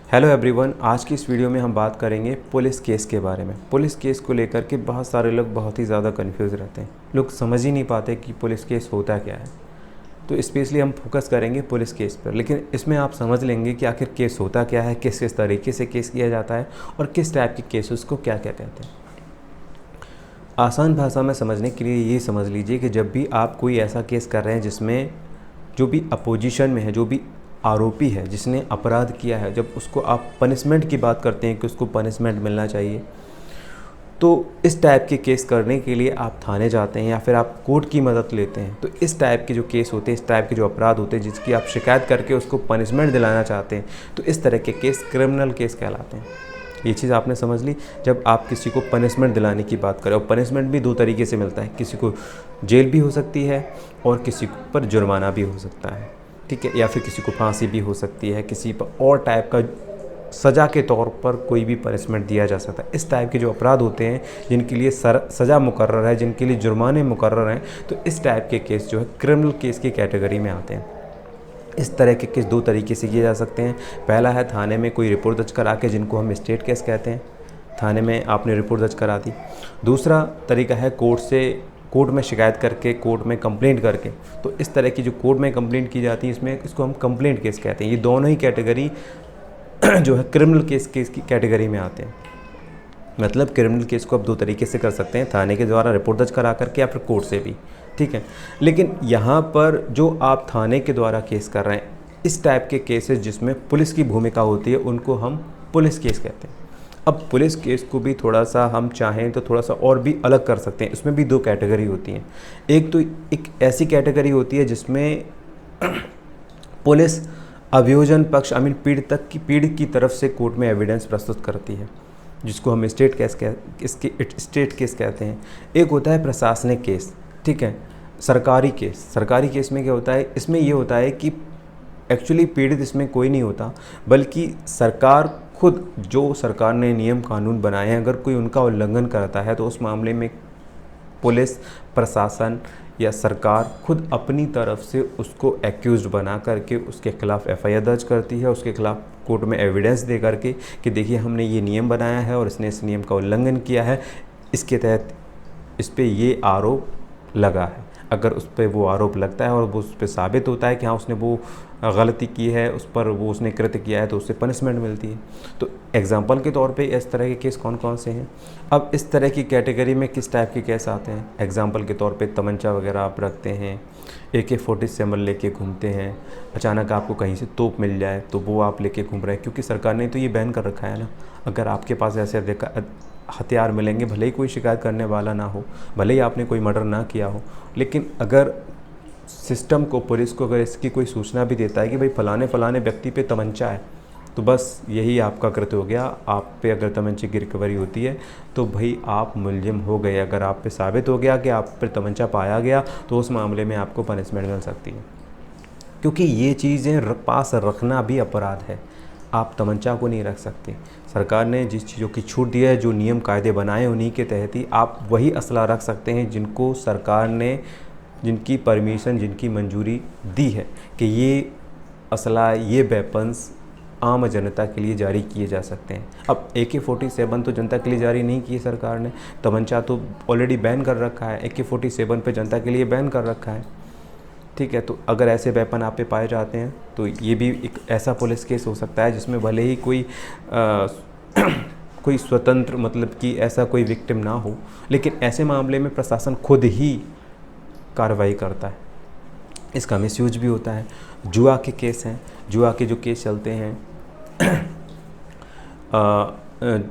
Hello everyone, आज की इस वीडियो में हम बात करेंगे पुलिस केस के बारे में। पुलिस केस को लेकर के बहुत सारे लोग बहुत ही ज़्यादा कंफ्यूज रहते हैं। लोग समझ ही नहीं पाते कि पुलिस केस होता क्या है। तो स्पेशली हम फोकस करेंगे पुलिस केस पर, लेकिन इसमें आप समझ लेंगे कि आखिर केस होता क्या है, किस किस तरीके से केस किया जाता है और किस टाइप के केसेस को क्या क्या कहते हैं। आसान भाषा में समझने के लिए ये समझ लीजिए कि जब भी आप कोई ऐसा केस कर रहे हैं जिसमें जो भी अपोजिशन में है, जो भी आरोपी है, जिसने अपराध किया है, जब उसको आप पनिशमेंट की बात करते हैं कि उसको पनिशमेंट मिलना चाहिए, तो इस टाइप के केस करने के लिए आप थाने जाते हैं या फिर आप कोर्ट की मदद लेते हैं। तो इस टाइप के जो केस होते हैं, इस टाइप के जो अपराध होते हैं जिसकी आप शिकायत करके उसको पनिशमेंट दिलाना चाहते हैं, तो इस तरह के केस क्रिमिनल केस कहलाते हैं। ये चीज़ आपने समझ ली। जब आप किसी को पनिशमेंट दिलाने की बात करें, और पनिशमेंट भी दो तरीके से मिलता है, किसी को जेल भी हो सकती है और किसी पर जुर्माना भी हो सकता है, ठीक है, या फिर किसी को फांसी भी हो सकती है, किसी पर और टाइप का सज़ा के तौर पर कोई भी पनिशमेंट दिया जा सकता है। इस टाइप के जो अपराध होते हैं जिनके लिए सज़ा मुकर्रर है, जिनके लिए जुर्माने मुकर्रर हैं, तो इस टाइप के केस जो है क्रिमिनल केस की कैटेगरी में आते हैं। इस तरह के केस दो तरीके से किए जा सकते हैं। पहला है थाने में कोई रिपोर्ट दर्ज करा के, जिनको हम स्टेट केस कहते हैं। थाने में आपने रिपोर्ट दर्ज करा दी। दूसरा तरीका है कोर्ट में शिकायत करके, कोर्ट में कंप्लेंट करके। तो इस तरह की जो कोर्ट में कंप्लेंट की जाती है, इसमें इसको हम कंप्लेंट केस कहते हैं। ये दोनों ही कैटेगरी जो है क्रिमिनल केस की कैटेगरी में आते हैं। मतलब क्रिमिनल केस को आप दो तरीके से कर सकते हैं, थाने के द्वारा रिपोर्ट दर्ज करा करके या फिर कोर्ट से भी, ठीक है। लेकिन यहाँ पर जो आप थाने के द्वारा केस कर रहे हैं, इस टाइप के केसेस जिसमें पुलिस की भूमिका होती है, उनको हम पुलिस केस कहते हैं। अब पुलिस केस को भी थोड़ा सा हम चाहें तो थोड़ा सा और भी अलग कर सकते हैं। इसमें भी दो कैटेगरी होती हैं। एक तो एक ऐसी कैटेगरी होती है जिसमें पुलिस अभियोजन पक्ष पीड़ित की तरफ से कोर्ट में एविडेंस प्रस्तुत करती है, जिसको हम स्टेट केस कहते हैं। एक होता है प्रशासनिक केस, ठीक है, सरकारी केस में क्या होता है, इसमें ये होता है कि एक्चुअली पीड़ित इसमें कोई नहीं होता, बल्कि सरकार खुद, जो सरकार ने नियम कानून बनाए हैं, अगर कोई उनका उल्लंघन करता है तो उस मामले में पुलिस प्रशासन या सरकार खुद अपनी तरफ से उसको एक्यूज्ड बना करके उसके खिलाफ एफआईआर दर्ज करती है, उसके खिलाफ कोर्ट में एविडेंस दे करके कि देखिए हमने ये नियम बनाया है और इसने इस नियम का उल्लंघन किया है, इसके तहत इस पे ये आरोप लगा है। अगर उस पर वो आरोप लगता है और वो उस पर साबित होता है कि हाँ उसने वो गलती की है, उस पर वो उसने कृत्य किया है, तो उससे पनिशमेंट मिलती है। तो एग्जांपल के तौर पे इस तरह के केस कौन कौन से हैं। अब इस तरह की कैटेगरी में किस टाइप के केस आते हैं। एग्जांपल के तौर पे तमंचा वगैरह आप रखते हैं, AK-47 लेके घूमते हैं, अचानक आपको कहीं से तोप मिल जाए तो वो आप लेके घूम रहे हैं, क्योंकि सरकार ने तो ये बैन कर रखा है ना। अगर आपके पास ऐसे हथियार मिलेंगे, भले ही कोई शिकायत करने वाला ना हो, भले ही आपने कोई मर्डर ना किया हो, लेकिन अगर सिस्टम को, पुलिस को अगर इसकी कोई सूचना भी देता है कि भाई फलाने व्यक्ति पे तमंचा है, तो बस यही आपका कृत्य हो गया। आप पे अगर तमंचे की रिकवरी होती है तो भाई आप मुलजिम हो गए। अगर आप पे साबित हो गया कि आप पे तमंचा पाया गया, तो उस मामले में आपको पनिशमेंट मिल सकती है, क्योंकि ये चीज़ें पास रखना भी अपराध है। आप तमंचा को नहीं रख सकते। सरकार ने जिस चीज़ों की छूट दी है, जो नियम कायदे बनाए, उन्हीं के तहत ही आप वही असला रख सकते हैं जिनको सरकार ने, जिनकी परमिशन, जिनकी मंजूरी दी है कि ये असला, ये वेपन्स आम जनता के लिए जारी किए जा सकते हैं। अब AK-47 तो जनता के लिए जारी नहीं की सरकार ने, तमंचा तो ऑलरेडी बैन कर रखा है, AK-47 पे जनता के लिए बैन कर रखा है, ठीक है। तो अगर ऐसे वेपन आप पे पाए जाते हैं तो ये भी एक ऐसा पुलिस केस हो सकता है जिसमें भले ही कोई स्वतंत्र, मतलब कि ऐसा कोई विक्टिम ना हो, लेकिन ऐसे मामले में प्रशासन खुद ही कार्रवाई करता है। इसका मिसयूज भी होता है। जुआ के केस हैं, जुआ के जो केस चलते हैं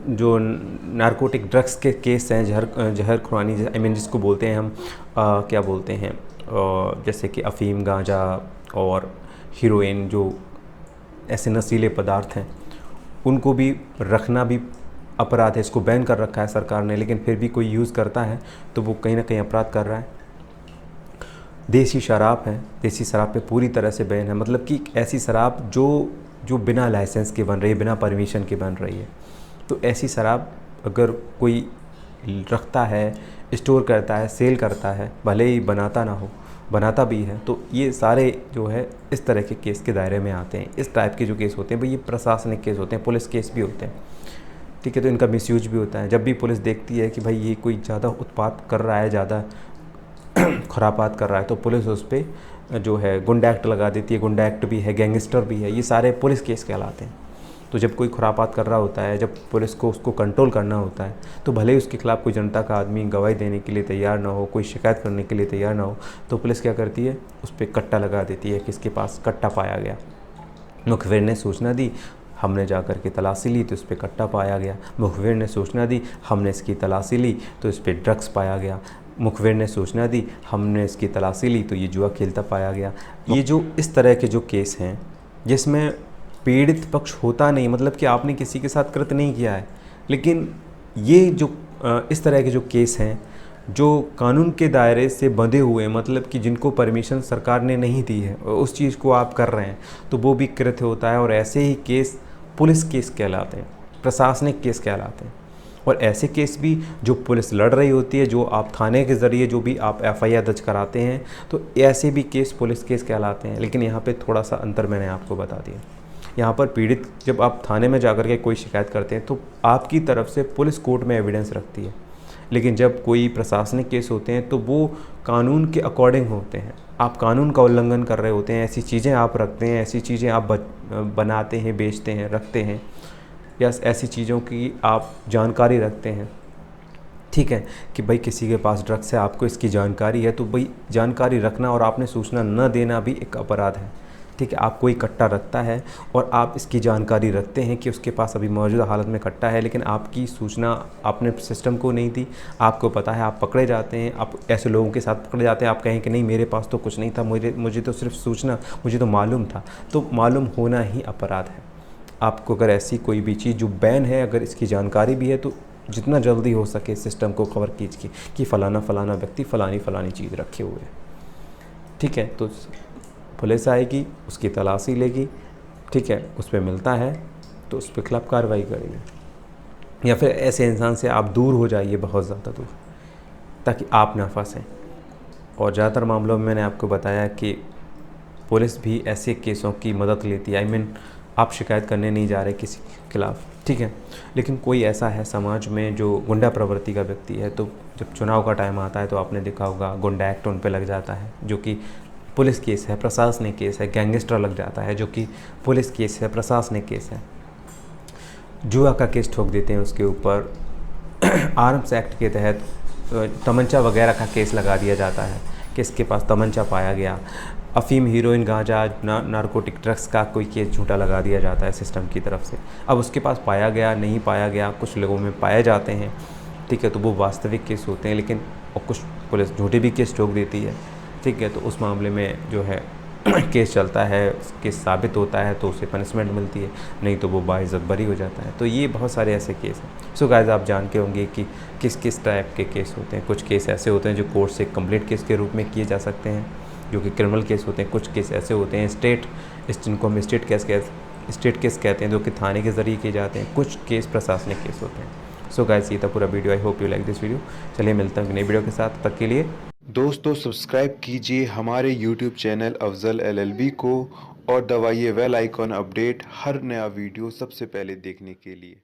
जो नारकोटिक ड्रग्स के केस हैं, जहर खुरानी, जिसको बोलते हैं हम क्या बोलते हैं, जैसे कि अफ़ीम, गांजा और हीरोइन, जो ऐसे नशीले पदार्थ हैं, उनको भी रखना भी अपराध है। इसको बैन कर रखा है सरकार ने, लेकिन फिर भी कोई यूज़ करता है तो वो कहीं ना कहीं अपराध कर रहा है। देसी शराब है, देसी शराब पे पूरी तरह से बैन है, मतलब कि ऐसी शराब जो बिना लाइसेंस के बन रही है, बिना परमिशन के बन रही है। तो ऐसी शराब अगर कोई रखता है, स्टोर करता है, सेल करता है, भले ही बनाता ना हो, बनाता भी है। तो ये सारे जो है इस तरह के केस के दायरे में आते हैं। इस टाइप के जो केस होते हैं भाई ये प्रशासनिक केस होते हैं, पुलिस केस भी होते हैं, ठीक है। तो इनका मिसयूज भी होता है। जब भी पुलिस देखती है कि भाई ये कोई ज़्यादा उत्पात कर रहा है, ज़्यादा खुरापात कर रहा है, तो पुलिस उस पर जो है गुंडा एक्ट लगा देती है। गुंडा एक्ट भी है, गैंगस्टर भी है, ये सारे पुलिस केस कहलाते हैं। तो जब कोई खुरापात कर रहा होता है, जब पुलिस को उसको कंट्रोल करना होता है, तो भले ही उसके खिलाफ़ कोई जनता का आदमी गवाही देने के लिए तैयार ना हो, कोई शिकायत करने के लिए तैयार ना हो, तो पुलिस क्या करती है, उस पर कट्टा लगा देती है कि इसके पास कट्टा पाया गया। मुखबिर ने सूचना दी, हमने जा कर के तलाशी ली तो इस पर कट्टा पाया गया। मुखबिर ने सूचना दी, हमने इसकी तलाशी ली तो इस पर ड्रग्स पाया गया। मुखबिर ने सूचना दी, हमने इसकी तलाशी ली तो ये जुआ खेलता पाया गया। ये जो इस तरह के जो केस हैं जिसमें पीड़ित पक्ष होता नहीं, मतलब कि आपने किसी के साथ कृत्य नहीं किया है, लेकिन ये जो इस तरह के जो केस हैं जो कानून के दायरे से बंधे हुए, मतलब कि जिनको परमिशन सरकार ने नहीं दी है उस चीज़ को आप कर रहे हैं, तो वो भी कृत्य होता है। और ऐसे ही केस पुलिस केस कहलाते हैं, प्रशासनिक केस कहलाते हैं। और ऐसे केस भी जो पुलिस लड़ रही होती है, जो आप थाने के ज़रिए जो भी आप एफआईआर दर्ज कराते हैं, तो ऐसे भी केस पुलिस केस कहलाते हैं। लेकिन यहाँ पे थोड़ा सा अंतर मैंने आपको बता दिया। यहाँ पर पीड़ित जब आप थाने में जाकर के कोई शिकायत करते हैं तो आपकी तरफ से पुलिस कोर्ट में एविडेंस रखती है, लेकिन जब कोई प्रशासनिक केस होते हैं तो वो कानून के अकॉर्डिंग होते हैं। आप कानून का उल्लंघन कर रहे होते हैं, ऐसी चीज़ें आप रखते हैं, ऐसी चीज़ें आप बनाते हैं, बेचते हैं, रखते हैं, या ऐसी चीज़ों की आप जानकारी रखते हैं, ठीक है, कि भाई किसी के पास ड्रग्स है, आपको इसकी जानकारी है, तो भाई जानकारी रखना और आपने सूचना न देना भी एक अपराध है, ठीक है। आप कोई कट्टा रखता है और आप इसकी जानकारी रखते हैं कि उसके पास अभी मौजूदा हालत में कट्टा है, लेकिन आपकी सूचना आपने सिस्टम को नहीं दी, आपको पता है, आप पकड़े जाते हैं। आप ऐसे लोगों के साथ पकड़े जाते हैं, आप कहें कि नहीं मेरे पास तो कुछ नहीं था, मुझे तो सिर्फ सूचना, मुझे तो मालूम था, तो मालूम होना ही अपराध है। आपको अगर ऐसी कोई भी चीज़ जो बैन है, अगर इसकी जानकारी भी है, तो जितना जल्दी हो सके सिस्टम को कवर कीजिए कि फ़लाना फ़लाना व्यक्ति फ़लानी चीज़ रखे हुए है, ठीक है। तो पुलिस आएगी, उसकी तलाशी लेगी, ठीक है, उस पर मिलता है तो उस पर खिलाफ कार्रवाई करेगी, या फिर ऐसे इंसान से आप दूर हो जाइए, बहुत ज़्यादा दूर, ताकि आप ना फंसें। और ज़्यादातर मामलों में मैंने आपको बताया कि पुलिस भी ऐसे केसों की मदद लेती है। आई मीन आप शिकायत करने नहीं जा रहे किसी के खिलाफ़, ठीक है, लेकिन कोई ऐसा है समाज में जो गुंडा प्रवृत्ति का व्यक्ति है, तो जब चुनाव का टाइम आता है तो आपने देखा होगा गुंडा एक्ट उन पर लग जाता है, जो कि पुलिस केस है, प्रशासनिक केस है। गैंगस्टर लग जाता है, जो कि पुलिस केस है, प्रशासनिक केस है। जुआ का केस ठोक देते हैं उसके ऊपर। आर्म्स एक्ट के तहत तमंचा वगैरह का केस लगा दिया जाता है कि इसके पास तमंचा पाया गया। अफीम, हीरोइन, गांजा, नारकोटिक ड्रग्स का कोई केस झूठा लगा दिया जाता है सिस्टम की तरफ से। अब उसके पास पाया गया, नहीं पाया गया, कुछ लोगों में पाए जाते हैं, ठीक है, तो वो वास्तविक केस होते हैं। लेकिन और कुछ पुलिस झूठे भी केस ठोक देती है, ठीक है, तो उस मामले में जो है केस चलता है, केस साबित होता है तो उसे पनिशमेंट मिलती है, नहीं तो वो बाइज्जत बरी हो जाता है। तो ये बहुत सारे ऐसे केस हैं। सो गाइस, आप जानते होंगे कि किस किस टाइप के केस होते हैं। कुछ केस ऐसे होते हैं जो कोर्ट से कंप्लीट केस के रूप में किए जा सकते हैं, जो कि क्रिमिनल केस होते हैं। कुछ केस ऐसे होते हैं जिनको हम स्टेट केस कहते हैं, जो कि थाने के ज़रिए किए जाते हैं। कुछ केस प्रशासनिक केस होते हैं। सो गाइस, ये था पूरा video. I hope you like this video. चलिए मिलता हूँ नई वीडियो के साथ, तब तक के लिए दोस्तों सब्सक्राइब कीजिए हमारे YouTube चैनल अफजल LLB को और दबाइए बेल आइकॉन अपडेट हर नया वीडियो सबसे पहले देखने के लिए।